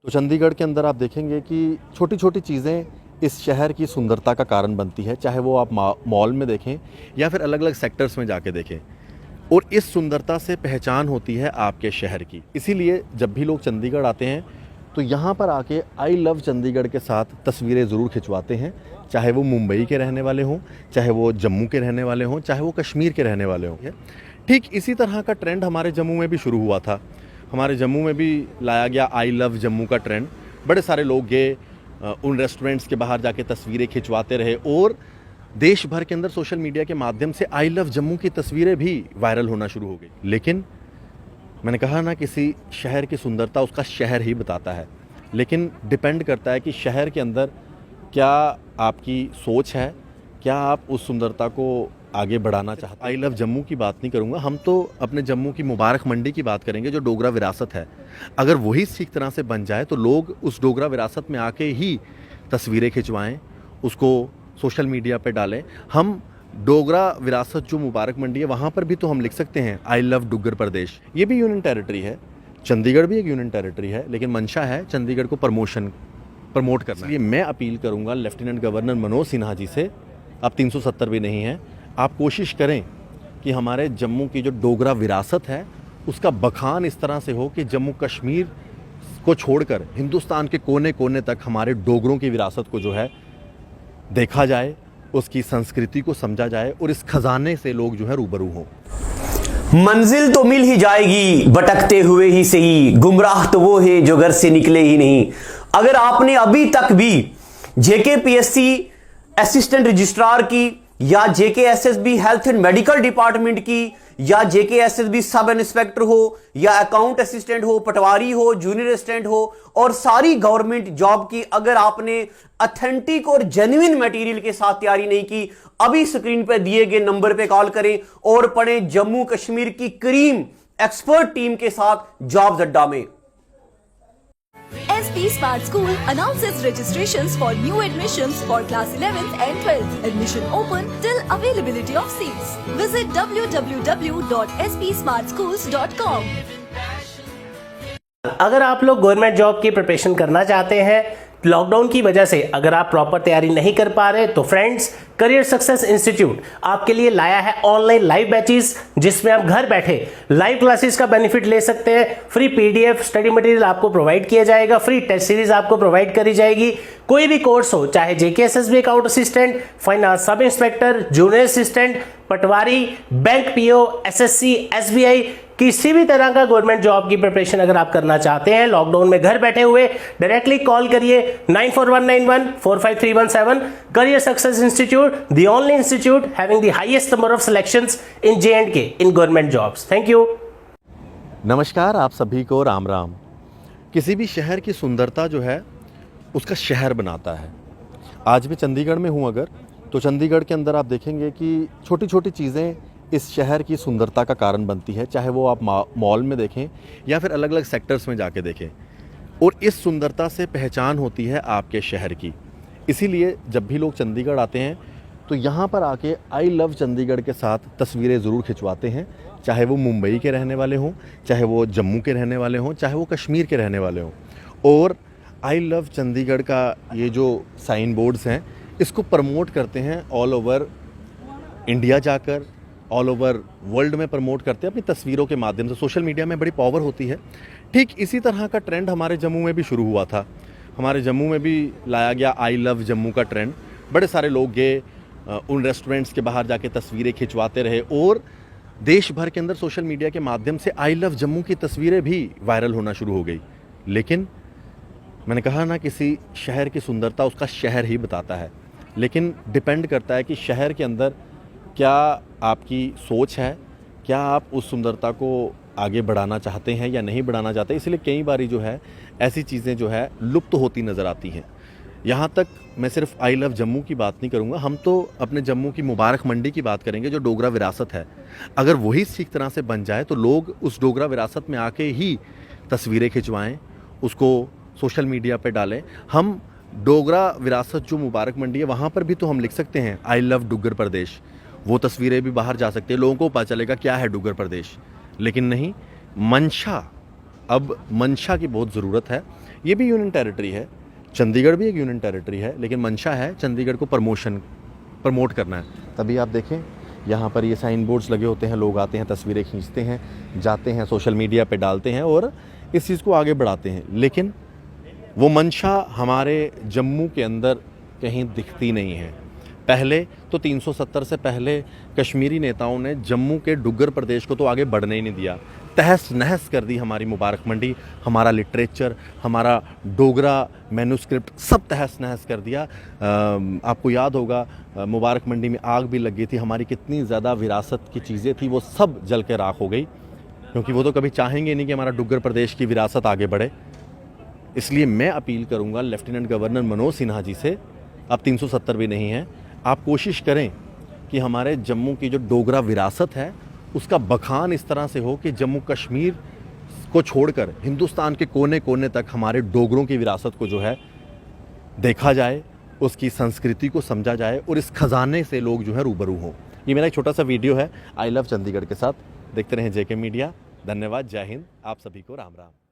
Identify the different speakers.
Speaker 1: तो चंडीगढ़ के अंदर आप देखेंगे कि छोटी छोटी चीज़ें इस शहर की सुंदरता का कारण बनती है, चाहे वो आप मॉल में देखें या फिर अलग अलग सेक्टर्स में जाके देखें। और इस सुंदरता से पहचान होती है आपके शहर की। इसीलिए जब भी लोग चंडीगढ़ आते हैं तो यहाँ पर आके आई लव चंडीगढ़ के साथ तस्वीरें ज़रूर खिंचवाते हैं, चाहे वो मुंबई के रहने वाले हों, चाहे वो जम्मू के रहने वाले हों, चाहे वो कश्मीर के रहने वाले हों। ठीक इसी तरह का ट्रेंड हमारे जम्मू में भी शुरू हुआ था। हमारे जम्मू में भी लाया गया आई लव जम्मू का ट्रेंड। बड़े सारे लोग गए, उन रेस्टोरेंट्स के बाहर जाके तस्वीरें खिंचवाते रहे और देश भर के अंदर सोशल मीडिया के माध्यम से आई लव जम्मू की तस्वीरें भी वायरल होना शुरू हो गई। लेकिन मैंने कहा ना, किसी शहर की सुंदरता उसका शहर ही बताता है, लेकिन डिपेंड करता है कि शहर के अंदर क्या आपकी सोच है, क्या आप उस सुंदरता को आगे बढ़ाना चाहते हैं। आई लव जम्मू की बात नहीं करूँगा, हम तो अपने जम्मू की मुबारक मंडी की बात करेंगे, जो डोगरा विरासत है। अगर वही ठीक तरह से बन जाए तो लोग उस डोगरा विरासत में आके ही तस्वीरें खिंचवाएँ, उसको सोशल मीडिया पे डालें। हम डोगरा विरासत जो मुबारक मंडी है वहाँ पर भी तो हम लिख सकते हैं आई लव डुग्गर प्रदेश। ये भी यूनियन टेरिटरी है, चंडीगढ़ भी एक यूनियन टेरिटरी है, लेकिन मंशा है चंडीगढ़ को प्रमोट करना। इसलिए मैं अपील करूँगा लेफ्टिनेंट गवर्नर मनोज सिन्हा जी से, अब 370 भी नहीं है, आप कोशिश करें कि हमारे जम्मू की जो डोगरा विरासत है उसका बखान इस तरह से हो कि जम्मू कश्मीर को छोड़कर हिंदुस्तान के कोने कोने तक हमारे डोगरों की विरासत को जो है देखा जाए, उसकी संस्कृति को समझा जाए और इस खजाने से लोग जो है रूबरू हों।
Speaker 2: मंजिल तो मिल ही जाएगी भटकते हुए ही सही, गुमराह तो वो है जो घर से निकले ही नहीं। अगर आपने अभी तक भी जेकेपीएससी असिस्टेंट रजिस्ट्रार की या JKSSB health and medical department की या जेकेएसएसबी सब इंस्पेक्टर हो या अकाउंट असिस्टेंट हो, पटवारी हो, जूनियर असिस्टेंट हो और सारी गवर्नमेंट जॉब की अगर आपने ऑथेंटिक और जेन्युइन मटेरियल के साथ तैयारी नहीं की, अभी स्क्रीन पर दिए गए नंबर पे कॉल करें और पढ़ें जम्मू कश्मीर की करीम एक्सपर्ट टीम के साथ जॉब्स अड्डा में।
Speaker 3: SP Smart School announces registrations for new admissions for class 11th and 12th. Admission open till availability of seats. Visit www.spsmartschools.com.
Speaker 4: अगर आप लोग गवर्नमेंट जॉब की प्रिपरेशन करना चाहते हैं, लॉकडाउन की वजह से अगर आप प्रॉपर तैयारी नहीं कर पा रहे, तो फ्रेंड्स करियर सक्सेस इंस्टीट्यूट आपके लिए लाया है ऑनलाइन लाइव बैचेस, जिसमें आप घर बैठे लाइव क्लासेस का बेनिफिट ले सकते हैं। फ्री पीडीएफ स्टडी मटेरियल आपको प्रोवाइड किया जाएगा, फ्री टेस्ट सीरीज आपको प्रोवाइड करी जाएगी। कोई भी कोर्स हो, चाहे JKSSB account assistant, finance sub inspector, junior assistant, patwari, bank PO, SSC, SBI, किसी भी तरह का गवर्नमेंट जॉब की प्रिपरेशन अगर आप करना चाहते हैं लॉकडाउन में घर बैठे हुए, डायरेक्टली कॉल करिए 9419145317। Career success institute, the only institute having the highest number of selections in J&K in government jobs. Thank you.
Speaker 1: नमस्कार, आप सभी को राम राम। किसी भी शहर की सुंदरता जो है उसका शहर बनाता है। आज मैं चंडीगढ़ में हूँ अगर, तो चंडीगढ़ के अंदर आप देखेंगे कि छोटी छोटी चीज़ें इस शहर की सुंदरता का कारण बनती है, चाहे वो आप मॉल में देखें या फिर अलग अलग सेक्टर्स में जाके देखें। और इस सुंदरता से पहचान होती है आपके शहर की। इसीलिए जब भी लोग चंडीगढ़ आते हैं तो यहाँ पर आके आई लव चंडीगढ़ के साथ तस्वीरें ज़रूर खिंचवाते हैं, चाहे वो मुंबई के रहने वाले हों, चाहे वो जम्मू के रहने वाले हों, चाहे वो कश्मीर के रहने वाले हों। और आई लव चंडीगढ़ का ये जो साइन बोर्ड्स हैं इसको प्रमोट करते हैं ऑल ओवर इंडिया जाकर, ऑल ओवर वर्ल्ड में प्रमोट करते हैं अपनी तस्वीरों के माध्यम से। सोशल मीडिया में बड़ी पावर होती है। ठीक इसी तरह का ट्रेंड हमारे जम्मू में भी शुरू हुआ था। हमारे जम्मू में भी लाया गया आई लव जम्मू का ट्रेंड। बड़े सारे लोग गए, उन रेस्टोरेंट्स के बाहर जाके तस्वीरें खिंचवाते रहे और देश भर के अंदर सोशल मीडिया के माध्यम से आई लव जम्मू की तस्वीरें भी वायरल होना शुरू हो गई। लेकिन मैंने कहा ना, किसी शहर की सुंदरता उसका शहर ही बताता है, लेकिन डिपेंड करता है कि शहर के अंदर क्या आपकी सोच है, क्या आप उस सुंदरता को आगे बढ़ाना चाहते हैं या नहीं बढ़ाना चाहते। इसलिए कई बारी जो है ऐसी चीज़ें जो है लुप्त होती नज़र आती हैं। यहाँ तक मैं सिर्फ आई लव जम्मू की बात नहीं करूँगा, हम तो अपने जम्मू की मुबारक मंडी की बात करेंगे, जो डोगरा विरासत है। अगर वही ठीक तरह से बन जाए तो लोग उस डोगरा विरासत में आके ही तस्वीरें खिंचवाएँ, उसको सोशल मीडिया पे डालें। हम डोगरा विरासत जो मुबारक मंडी है वहाँ पर भी तो हम लिख सकते हैं आई लव डुग्गर प्रदेश। वो तस्वीरें भी बाहर जा सकती है, लोगों को पता चलेगा क्या है डुग्गर प्रदेश। लेकिन नहीं, मंशा, अब मंशा की बहुत ज़रूरत है। ये भी यूनियन टेरिटरी है, चंडीगढ़ भी एक यूनियन टेरिटरी है, लेकिन मंशा है चंडीगढ़ को प्रमोट करना है। तभी आप देखें यहाँ पर ये साइन बोर्ड्स लगे होते हैं, लोग आते हैं, तस्वीरें खींचते हैं, जाते हैं, सोशल मीडिया पे डालते हैं और इस चीज़ को आगे बढ़ाते हैं। लेकिन वो मंशा हमारे जम्मू के अंदर कहीं दिखती नहीं है। पहले तो 370 से पहले कश्मीरी नेताओं ने जम्मू के डुग्गर प्रदेश को तो आगे बढ़ने ही नहीं दिया, तहस नहस कर दी हमारी मुबारक मंडी, हमारा लिटरेचर, हमारा डोगरा मैन्यूस्क्रिप्ट सब तहस नहस कर दिया। आपको याद होगा मुबारक मंडी में आग भी लग गई थी, हमारी कितनी ज़्यादा विरासत की चीज़ें थी वो सब जल के राख हो गई, क्योंकि वो तो कभी चाहेंगे नहीं कि हमारा डुग्गर प्रदेश की विरासत आगे बढ़े। इसलिए मैं अपील करूंगा लेफ्टिनेंट गवर्नर मनोज सिन्हा जी से, अब 370 भी नहीं है, आप कोशिश करें कि हमारे जम्मू की जो डोगरा विरासत है उसका बखान इस तरह से हो कि जम्मू कश्मीर को छोड़कर हिंदुस्तान के कोने कोने तक हमारे डोगरों की विरासत को जो है देखा जाए, उसकी संस्कृति को समझा जाए और इस खजाने से लोग जो है रूबरू हों। ये मेरा एक छोटा सा वीडियो है आई लव चंडीगढ़ के साथ। देखते रहें जेके मीडिया। धन्यवाद, जय हिंद, आप सभी को राम राम।